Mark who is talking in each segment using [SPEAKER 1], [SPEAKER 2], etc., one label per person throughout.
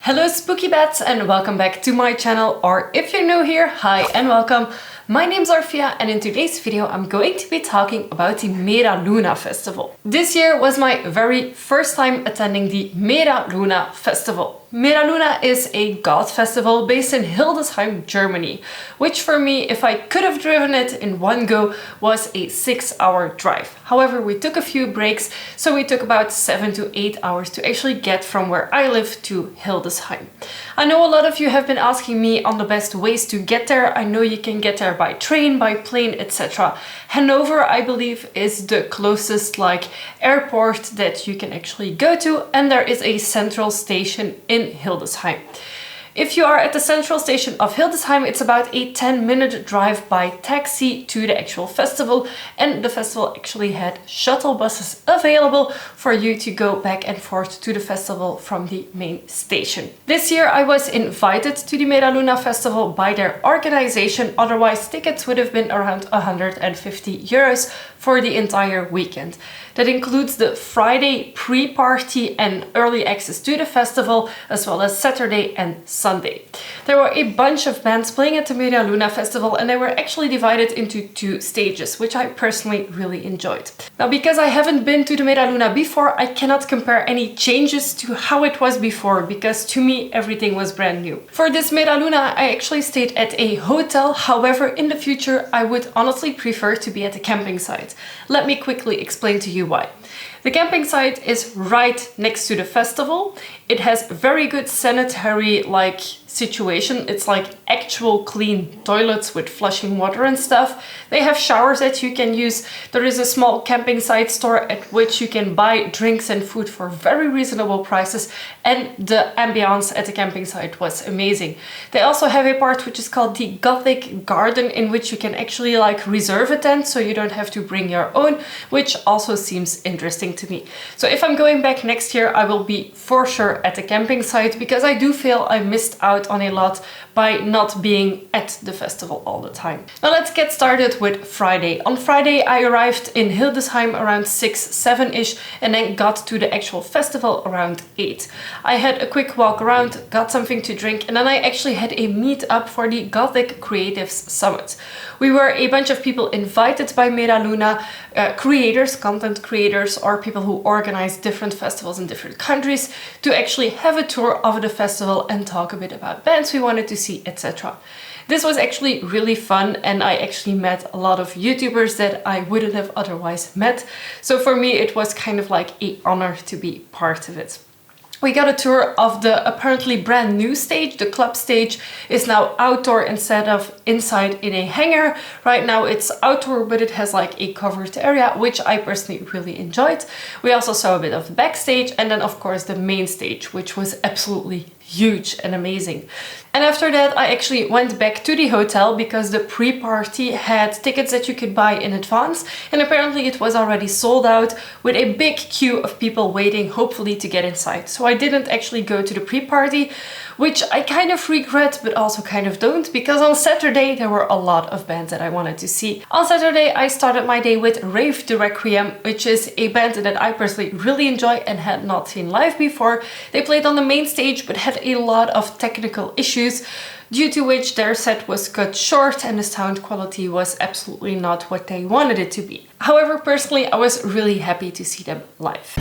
[SPEAKER 1] Hello spooky bats and welcome back to my channel, or if you're new here, hi and welcome. My name's Orphea and in today's video I'm going to be talking about the Mera Luna Festival. This year was my very first time attending the Mera Luna Festival. Mera Luna is a goth festival based in Hildesheim, Germany, which for me, if I could have driven it in one go, was a 6-hour drive. However, we took a few breaks, so we took about 7 to 8 hours to actually get from where I live to Hildesheim. I know a lot of you have been asking me on the best ways to get there. I know you can get there by train, by plane, etc. Hanover, I believe, is the closest airport that you can actually go to, and there is a central station in Hildesheim. If you are at the central station of Hildesheim, it's about a 10-minute drive by taxi to the actual festival, and the festival actually had shuttle buses available for you to go back and forth to the festival from the main station. This year I was invited to the Mera Luna Festival by their organization, otherwise tickets would have been around 150 euros for the entire weekend. That includes the Friday pre-party and early access to the festival, as well as Saturday and Sunday. There were a bunch of bands playing at the Mera Luna Festival, and they were actually divided into 2 stages, which I personally really enjoyed. Now, because I haven't been to the Mera Luna before, I cannot compare any changes to how it was before, because to me everything was brand new. For this Mera Luna, I actually stayed at a hotel. However, in the future I would honestly prefer to be at a camping site. Let me quickly explain to you why. The camping site is right next to the festival. It has very good sanitary situation. It's actual clean toilets with flushing water and stuff. They have showers that you can use. There is a small camping site store at which you can buy drinks and food for very reasonable prices, and the ambiance at the camping site was amazing. They also have a part which is called the Gothic garden, in which you can actually reserve a tent, so you don't have to bring your own, which also seems interesting to me. So if I'm going back next year, I will be for sure at the camping site, because I do feel I missed out on a lot by not being at the festival all the time. Now let's get started with Friday. On Friday I arrived in Hildesheim around 6-7ish and then got to the actual festival around 8. I had a quick walk around, got something to drink, and then I actually had a meet up for the Gothic Creatives Summit. We were a bunch of people invited by Mera Luna, creators, content creators, or people who organize different festivals in different countries, to actually have a tour of the festival and talk a bit about bands we wanted to see, etc. This was actually really fun, and I actually met a lot of YouTubers that I wouldn't have otherwise met. So for me it was kind of like an honor to be part of it. We got a tour of the apparently brand new stage. The club stage is now outdoor instead of inside in a hangar. Right now it's outdoor, but it has a covered area, which I personally really enjoyed. We also saw a bit of backstage, and then of course the main stage, which was absolutely huge and amazing. And after that I actually went back to the hotel, because the pre-party had tickets that you could buy in advance, and apparently it was already sold out, with a big queue of people waiting, hopefully to get inside. So I didn't actually go to the pre-party, which I kind of regret but also kind of don't, because on Saturday there were a lot of bands that I wanted to see. On Saturday I started my day with Rave the Requiem, which is a band that I personally really enjoy and had not seen live before. They played on the main stage but had a lot of technical issues, due to which their set was cut short and the sound quality was absolutely not what they wanted it to be. However, personally I was really happy to see them live.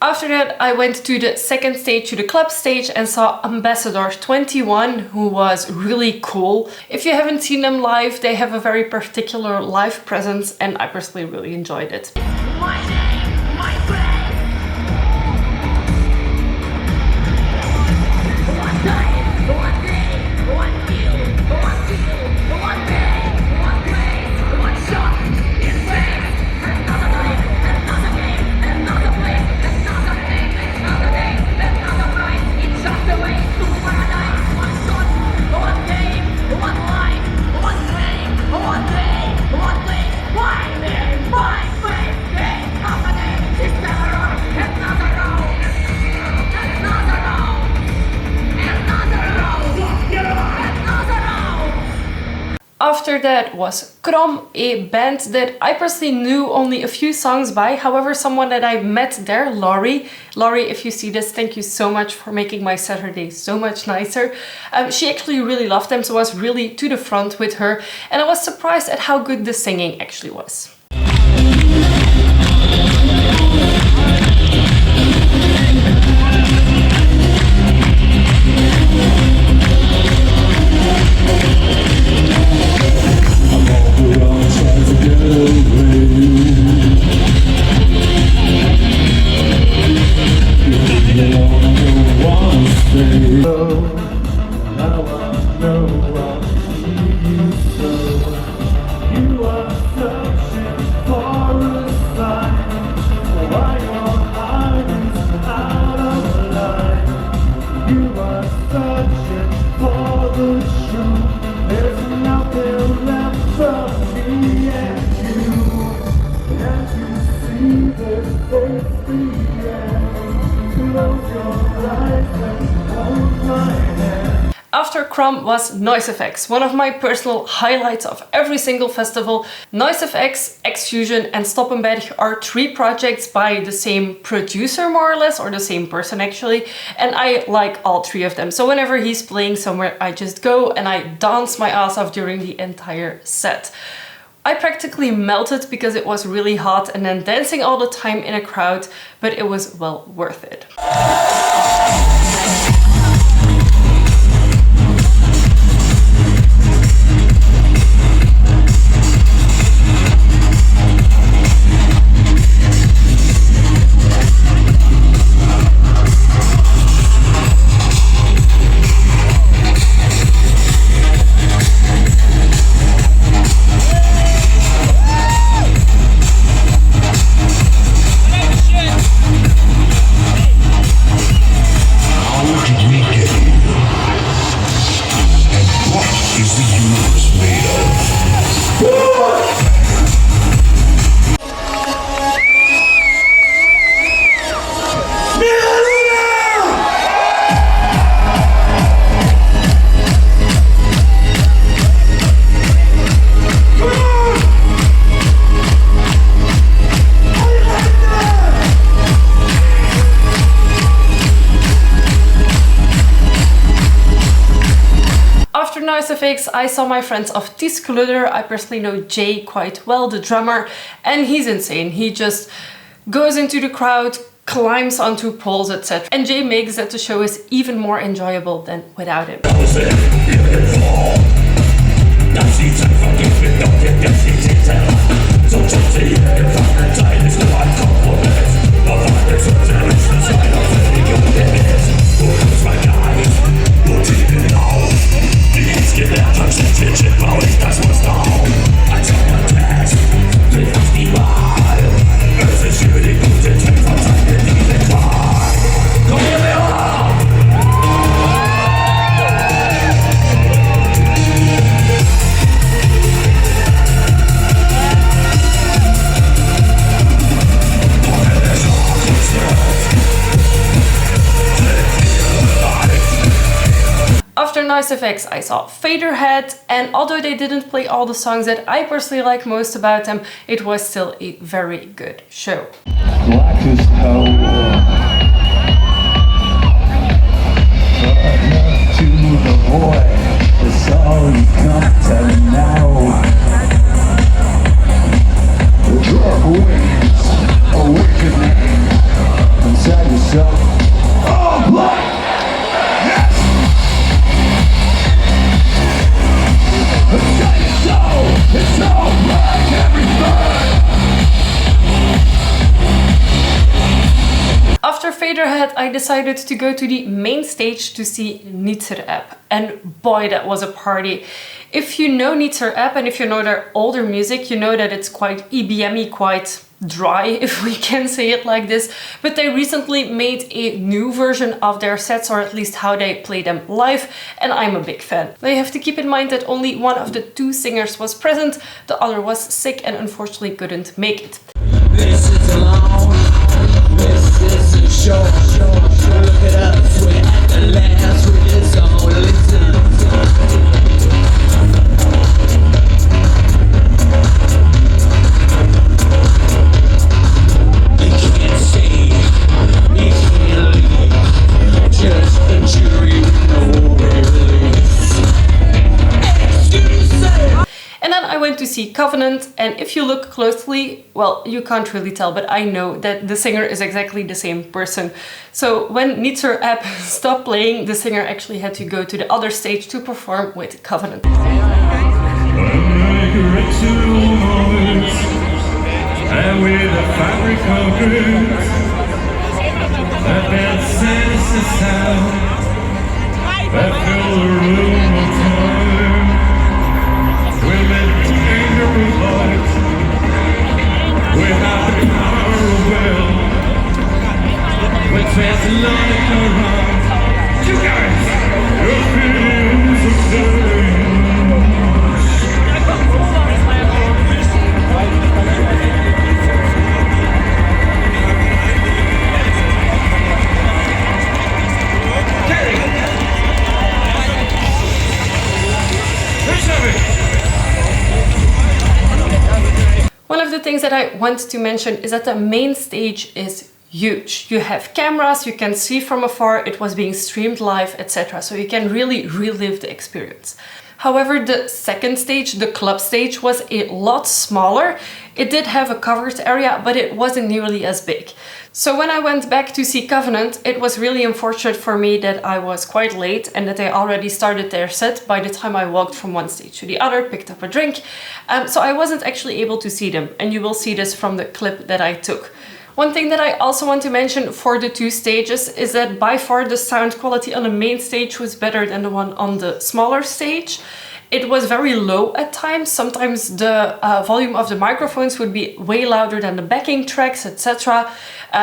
[SPEAKER 1] After that I went to the second stage, to the club stage, and saw Ambassador 21, who was really cool. If you haven't seen them live, they have a very particular live presence, and I personally really enjoyed it. After that was Krom, a band that I personally knew only a few songs by. However, someone that I met there, Laurie, if you see this, thank you so much for making my Saturday so much nicer. She actually really loved them, so I was really to the front with her, and I was surprised at how good the singing actually was. After Krom was Noise FX, one of my personal highlights of every single festival. Noise FX, X-Fusion and Stop and Berg are 3 projects by the same producer more or less, or the same person actually, and I like all 3 of them. So whenever he's playing somewhere, I just go and I dance my ass off during the entire set. I practically melted because it was really hot and then dancing all the time in a crowd, but it was well worth it. FX, I saw my friends of Tiskluder. I personally know Jay quite well, the drummer, and he's insane. He just goes into the crowd, climbs onto poles, etc. And Jay makes that the show is even more enjoyable than without him. After Noise FX, I saw Faderhead, and although they didn't play all the songs that I personally like most about them, it was still a very good show.
[SPEAKER 2] Black as hell. To the boy, it's all you come to now. The dark winds awakening inside yourself. Oh, black! It's all black, everything.
[SPEAKER 1] After Faderhead, I decided to go to the main stage to see Nitzer App, and boy, that was a party. If you know Nitzer App and if you know their older music, you know that it's quite EBM-y, quite dry, if we can say it like this, but they recently made a new version of their sets, or at least how they play them live, and I'm a big fan. Now you have to keep in mind that only one of the 2 singers was present, the other was sick and unfortunately couldn't make it.
[SPEAKER 2] This is alone, this is a show, look at us, we're at the last resort, listen.
[SPEAKER 1] see Covenant, and if you look closely, well, you can't really tell, but I know that the singer is exactly the same person. So when Nitzer app stopped playing, the singer actually had to go to the other stage to perform with Covenant.
[SPEAKER 3] And with a fabric of roots that sense of sound that fill the room of time, we'll make anger of light without the power of will. With Thessalonica around, you guys, your feelings of day.
[SPEAKER 1] One of the things that I want to mention is that the main stage is huge. You have cameras, you can see from afar, it was being streamed live, etc. So you can really relive the experience. However, the second stage, the club stage, was a lot smaller. It did have a covered area, but it wasn't nearly as big. So when I went back to see Covenant, it was really unfortunate for me that I was quite late and that they already started their set by the time I walked from one stage to the other, picked up a drink. So I wasn't actually able to see them, and you will see this from the clip that I took. One thing that I also want to mention for the two stages is that by far the sound quality on the main stage was better than the one on the smaller stage. It was very low at times. Sometimes the volume of the microphones would be way louder than the backing tracks, etc.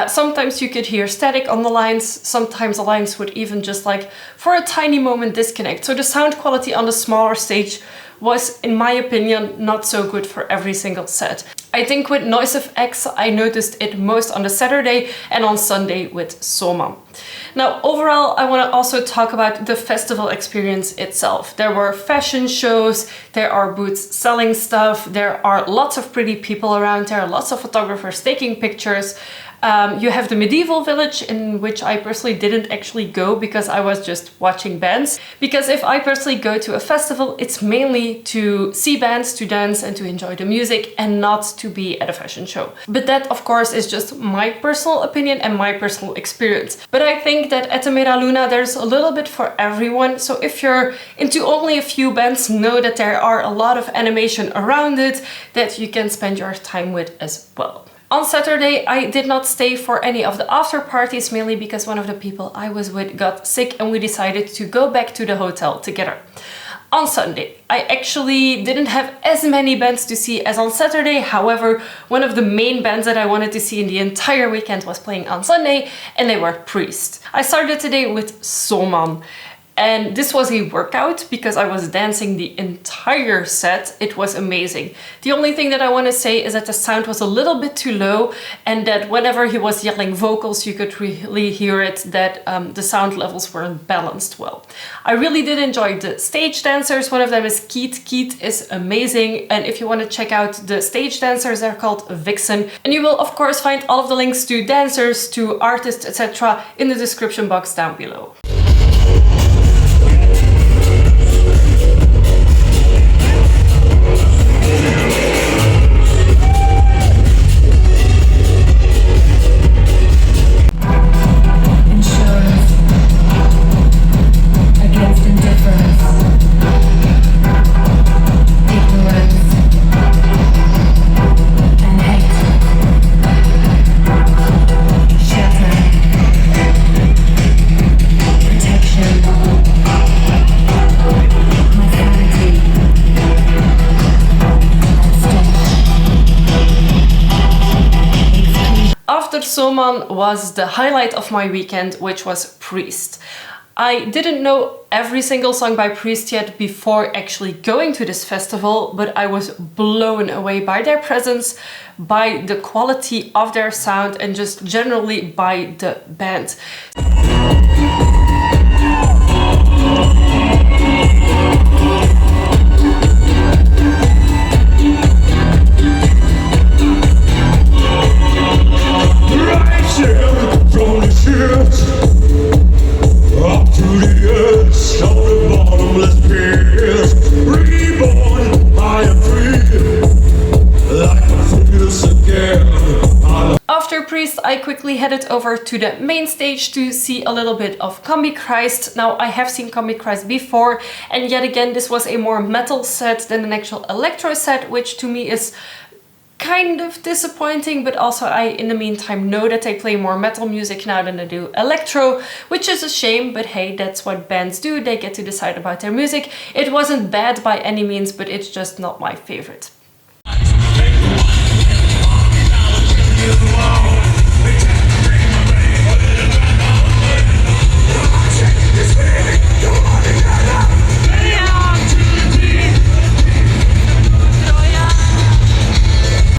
[SPEAKER 1] Sometimes you could hear static on the lines. Sometimes the lines would even just like for a tiny moment disconnect. So the sound quality on the smaller stage was, in my opinion, not so good for every single set. I think with Noise of X, I noticed it most on the Saturday and on Sunday with Soma. Now, overall, I want to also talk about the festival experience itself. There were fashion shows, there are booths selling stuff, there are lots of pretty people around, there are lots of photographers taking pictures. You have the medieval village, in which I personally didn't actually go because I was just watching bands. Because if I personally go to a festival, it's mainly to see bands, to dance and to enjoy the music, and not to be at a fashion show. But that, of course, is just my personal opinion and my personal experience. But I think that at the Mera Luna there's a little bit for everyone. So if you're into only a few bands, know that there are a lot of animation around it that you can spend your time with as well. On Saturday, I did not stay for any of the after parties, mainly because one of the people I was with got sick and we decided to go back to the hotel together. On Sunday, I actually didn't have as many bands to see as on Saturday. However, one of the main bands that I wanted to see in the entire weekend was playing on Sunday, and they were Priest. I started today with Soman. And this was a workout because I was dancing the entire set. It was amazing. The only thing that I want to say is that the sound was a little bit too low, and that whenever he was yelling vocals, you could really hear it, that the sound levels weren't balanced well. I really did enjoy the stage dancers. One of them is Keith. Keith is amazing. And if you want to check out the stage dancers, they're called Vixen. And you will, of course, find all of the links to dancers, to artists, etc. in the description box down below. Soman was the highlight of my weekend, which was Priest. I didn't know every single song by Priest yet before actually going to this festival, but I was blown away by their presence, by the quality of their sound, and just generally by the band.
[SPEAKER 3] Up to the edge of the bottomless pit, reborn, I am free.
[SPEAKER 1] Priest, I quickly headed over to the main stage to see a little bit of Combi Christ. Now, I have seen Combi Christ before, and yet again, this was a more metal set than an actual electro set, which to me is kind of disappointing, but also I, in the meantime, know that they play more metal music now than they do electro, which is a shame, but hey, that's what bands do. They get to decide about their music. It wasn't bad by any means, but it's just not my favorite.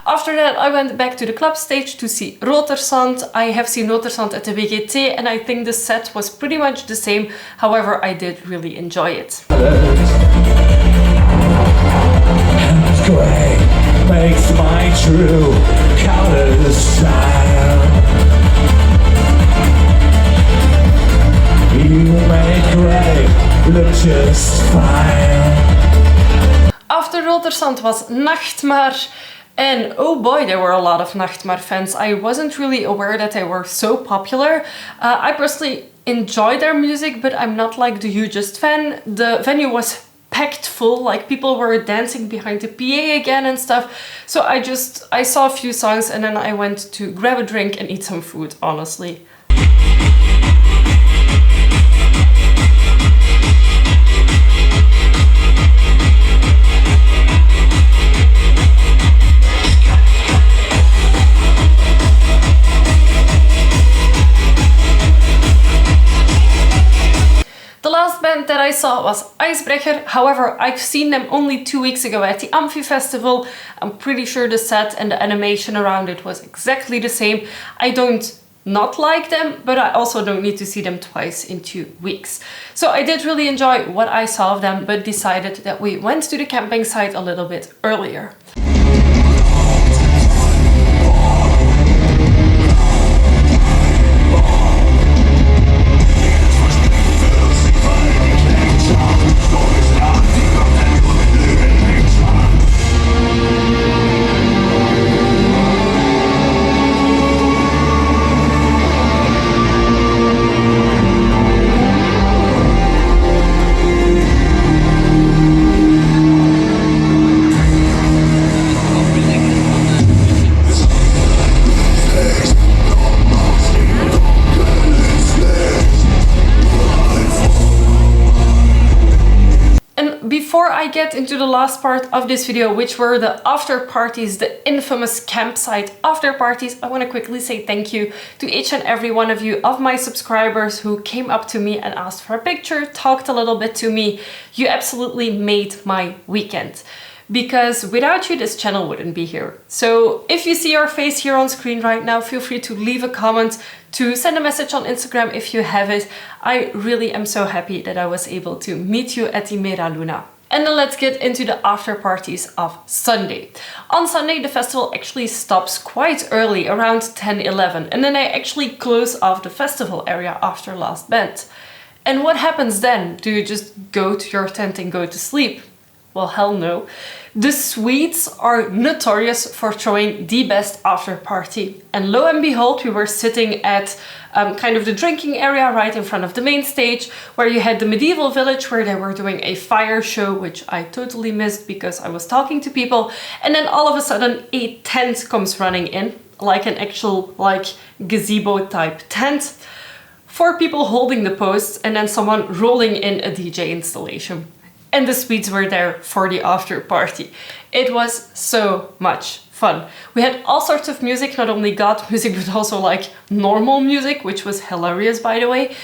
[SPEAKER 1] After that, I went back to the club stage to see Rothersund. I have seen Rothersund at the WGT, and I think the set was pretty much the same. However, I did really enjoy it.
[SPEAKER 2] Gray makes my true color style. You make gray look just fine.
[SPEAKER 1] After Rothersund was Nachtmar. And oh boy, there were a lot of Nachtmar fans. I wasn't really aware that they were so popular. I personally enjoy their music, but I'm not like the hugest fan. The venue was packed full, like people were dancing behind the PA again and stuff. So I saw a few songs and then I went to grab a drink and eat some food, honestly. Band that I saw was Icebreaker. However, I've seen them only 2 weeks ago at the Amphi Festival. I'm pretty sure the set and the animation around it was exactly the same. I don't not like them, but I also don't need to see them twice in 2 weeks. So I did really enjoy what I saw of them, but decided that we went to the camping site a little bit earlier. Before I get into the last part of this video, which were the after parties, the infamous campsite after parties, I want to quickly say thank you to each and every one of you of my subscribers who came up to me and asked for a picture, talked a little bit to me. You absolutely made my weekend. Because without you, this channel wouldn't be here. So if you see our face here on screen right now, feel free to leave a comment, to send a message on Instagram if you have it. I really am so happy that I was able to meet you at the Mera Luna. And then let's get into the after parties of Sunday. On Sunday, the festival actually stops quite early, around 10-11, and then they actually close off the festival area after last band. And what happens then? Do you just go to your tent and go to sleep? Well, hell no. The Swedes are notorious for throwing the best after party. And lo and behold, we were sitting at kind of the drinking area right in front of the main stage, where you had the medieval village where they were doing a fire show, which I totally missed because I was talking to people. And then all of a sudden a tent comes running in, like an actual gazebo type tent. 4 people holding the posts and then someone rolling in a DJ installation. And the Swedes were there for the after party. It was so much fun. We had all sorts of music, not only God music, but also normal music, which was hilarious, by the way.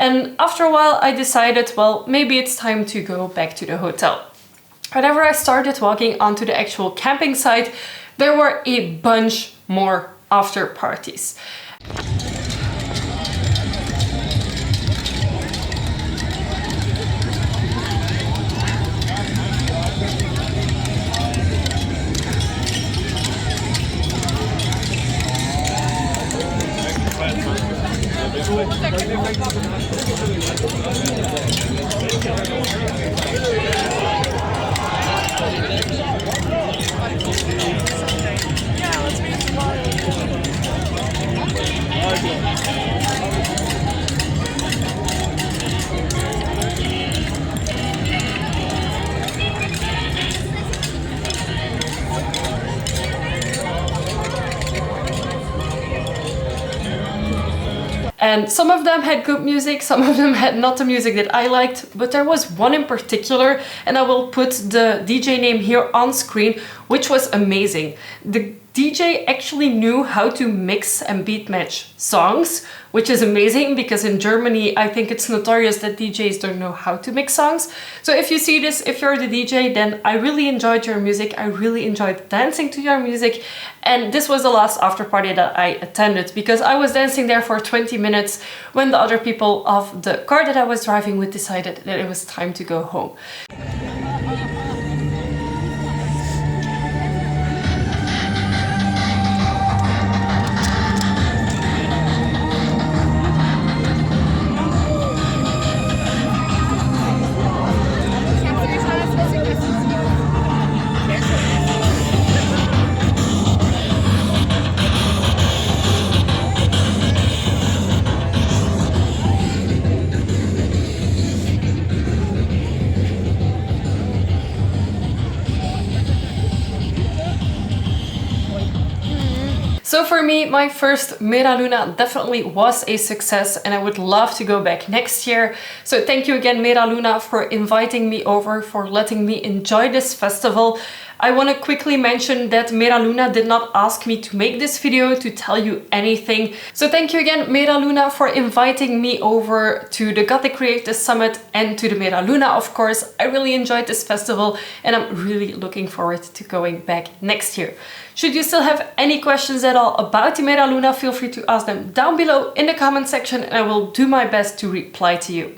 [SPEAKER 1] And after a while I decided, well, maybe it's time to go back to the hotel. Whenever I started walking onto the actual camping site, there were a bunch more after parties. And some of them had good music, some of them had not the music that I liked, but there was one in particular, and I will put the DJ name here on screen, which was amazing. The DJ actually knew how to mix and beat match songs, which is amazing because in Germany I think it's notorious that DJs don't know how to mix songs. So if you see this, if you're the DJ, then I really enjoyed your music, I really enjoyed dancing to your music, and this was the last after party that I attended because I was dancing there for 20 minutes when the other people of the car that I was driving with decided that it was time to go home. So for me, my first Mera Luna definitely was a success and I would love to go back next year. So thank you again, Mera Luna, for inviting me over, for letting me enjoy this festival. I want to quickly mention that Mera Luna did not ask me to make this video to tell you anything. So thank you again, Mera Luna, for inviting me over to the Gothic Creative Summit and to the Mera Luna, of course. I really enjoyed this festival and I'm really looking forward to going back next year. Should you still have any questions at all about the Mera Luna, feel free to ask them down below in the comment section and I will do my best to reply to you.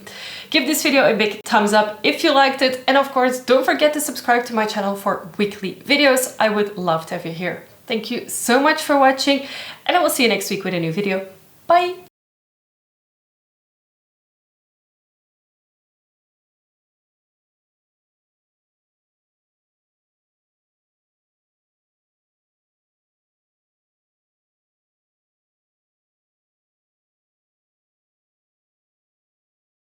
[SPEAKER 1] Give this video a big thumbs up if you liked it, and of course don't forget to subscribe to my channel for weekly videos. I would love to have you here. Thank you so much for watching and I will see you next week with a new video. Bye!